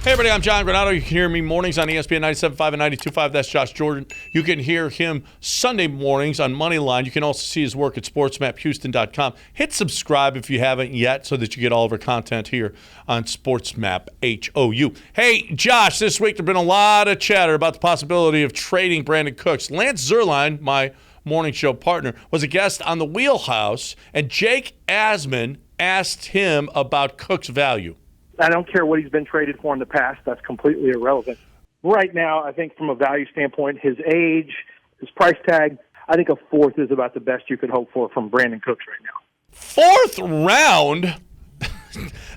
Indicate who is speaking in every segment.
Speaker 1: Hey, everybody, I'm John Granado. You can hear me mornings on ESPN 97.5 and 92.5. That's Josh Jordan. You can hear him Sunday mornings on Moneyline. You can also see his work at sportsmaphouston.com. Hit subscribe if you haven't yet so that you get all of our content here on SportsMap HOU. Hey, Josh, this week there's been a lot of chatter about the possibility of trading Brandon Cooks. Lance Zierlein, my morning show partner, was a guest on The Wheelhouse, and Jake Asman asked him about Cooks' value.
Speaker 2: I don't care what he's been traded for in the past. That's completely irrelevant. Right now, I think from a value standpoint, his age, his price tag, I think a fourth is about the best you could hope for from Brandon Cooks right now.
Speaker 1: Fourth round?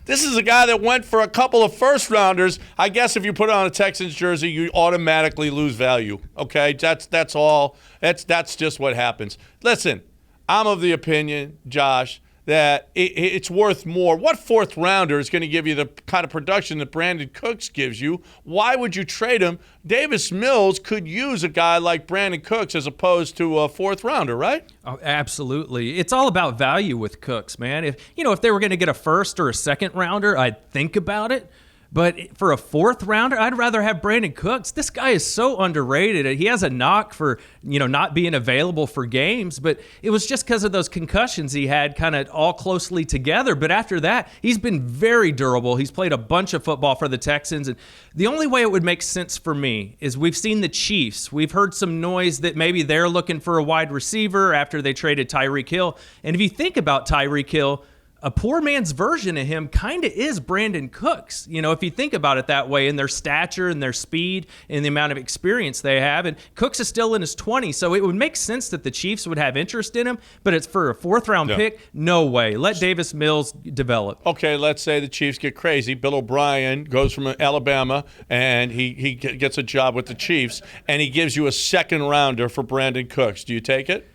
Speaker 1: This is a guy that went for a couple of first-rounders. I guess if you put on a Texans jersey, you automatically lose value. Okay, that's all. That's just what happens. Listen, I'm of the opinion, Josh, that it's worth more. What fourth rounder is going to give you the kind of production that Brandon Cooks gives you? Why would you trade him? Davis Mills could use a guy like Brandon Cooks as opposed to a fourth rounder, right?
Speaker 3: Oh, absolutely. It's all about value with Cooks, man. If they were going to get a first or a second rounder, I'd think about it. But for a fourth rounder, I'd rather have Brandon Cooks. This guy is so underrated. He has a knock for, not being available for games, but it was just because of those concussions he had kind of all closely together. But after that, he's been very durable. He's played a bunch of football for the Texans. And the only way it would make sense for me is we've seen the Chiefs. We've heard some noise that maybe they're looking for a wide receiver after they traded Tyreek Hill. And if you think about Tyreek Hill, a poor man's version of him kind of is Brandon Cooks, if you think about it that way, in their stature and their speed and the amount of experience they have. And Cooks is still in his 20s, so it would make sense that the Chiefs would have interest in him, but it's for a fourth-round pick? No way. Let Davis Mills develop.
Speaker 1: Okay, let's say the Chiefs get crazy. Bill O'Brien goes from Alabama, and he gets a job with the Chiefs, and he gives you a second-rounder for Brandon Cooks. Do you take it?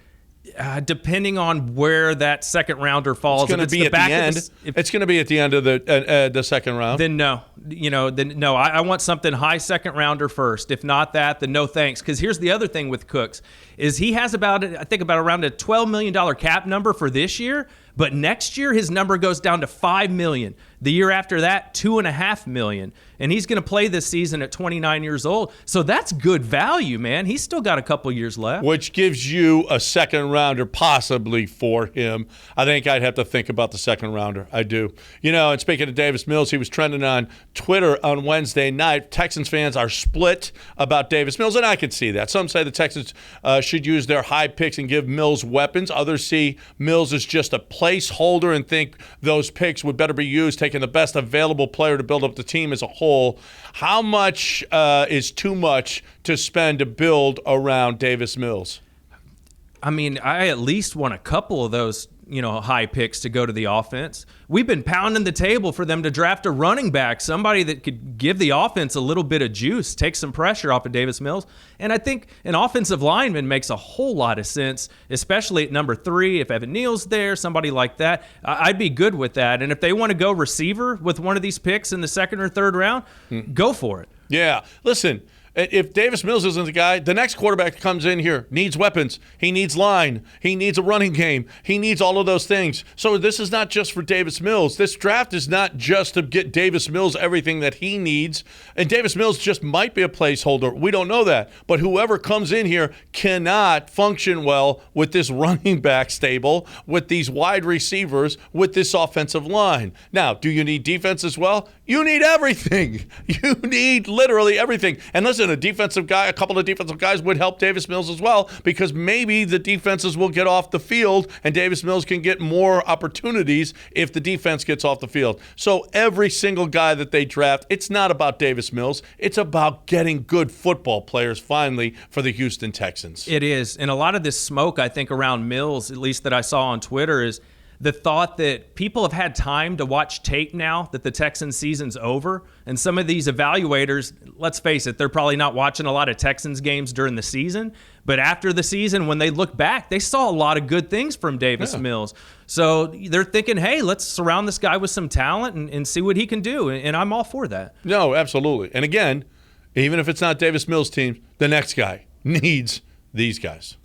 Speaker 3: Depending on where that second rounder falls,
Speaker 1: it's going to be at the end. It's going to be at the end of the second round.
Speaker 3: Then no, I want something high second rounder first. If not that, then no thanks. Because here's the other thing with Cooks is he has about around a $12 million cap number for this year. But next year, his number goes down to $5 million. The year after that, $2.5 million. And he's going to play this season at 29 years old. So that's good value, man. He's still got a couple years left.
Speaker 1: Which gives you a second rounder possibly for him. I think I'd have to think about the second rounder. I do. And speaking of Davis Mills, he was trending on Twitter on Wednesday night. Texans fans are split about Davis Mills, and I can see that. Some say the Texans should use their high picks and give Mills weapons. Others see Mills as just a placeholder and think those picks would better be used taking the best available player to build up the team as a whole. How much is too much to spend to build around Davis Mills?
Speaker 3: I mean, I at least want a couple of those, high picks to go to the offense. We've been pounding the table for them to draft a running back, somebody that could give the offense a little bit of juice, take some pressure off of Davis Mills. And I think an offensive lineman makes a whole lot of sense, especially at number 3. If Evan Neal's there, somebody like that, I'd be good with that. And if they want to go receiver with one of these picks in the second or third round, go for it.
Speaker 1: Yeah. Listen, if Davis Mills isn't the guy, the next quarterback that comes in here needs weapons. He needs line. He needs a running game. He needs all of those things. So this is not just for Davis Mills. This draft is not just to get Davis Mills everything that he needs. And Davis Mills just might be a placeholder. We don't know that. But whoever comes in here cannot function well with this running back stable, with these wide receivers, with this offensive line. Now, do you need defense as well? You need everything. You need literally everything. And listen, a couple of defensive guys would help Davis Mills as well, because maybe the defenses will get off the field and Davis Mills can get more opportunities if the defense gets off the field. So every single guy that they draft, it's not about Davis Mills. It's about getting good football players finally for the Houston Texans.
Speaker 3: It is. And a lot of this smoke, I think, around Mills, at least that I saw on Twitter, is the thought that people have had time to watch tape now that the Texans season's over. And some of these evaluators, let's face it, they're probably not watching a lot of Texans games during the season. But after the season, when they look back, they saw a lot of good things from Davis Mills. So they're thinking, hey, let's surround this guy with some talent and see what he can do. And I'm all for that.
Speaker 1: No, absolutely. And again, even if it's not Davis Mills' team, the next guy needs these guys.